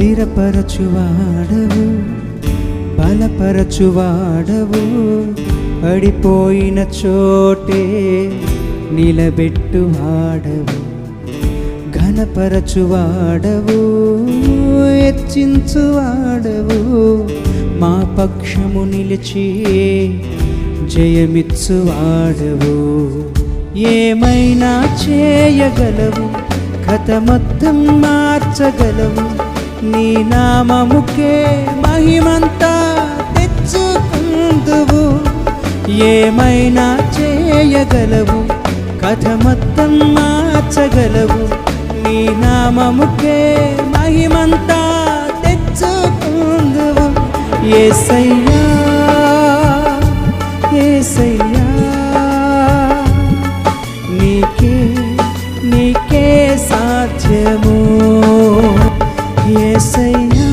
స్థిరపరచువాడవు, బలపరచువాడవు, పడిపోయిన చోటే నిలబెట్టువాడవు, ఘనపరచువాడవు, హెచ్చించువాడవు, మా పక్షము నిలిచి జయమిచ్చువాడవు. ఏమైనా చేయగలవు, కథ మొత్తం మార్చగలవు, నీ నామముకే మహిమంతా తెచ్చుకుందువు. ఏమైనా చేయగలవు, కథ మొత్తం మార్చగలవు, నీ నామముకే మహిమంతా తెచ్చుకుందువు. యేసయ్యా యేసయ్యా, నీకే సాధ్యము. యేసయ్యా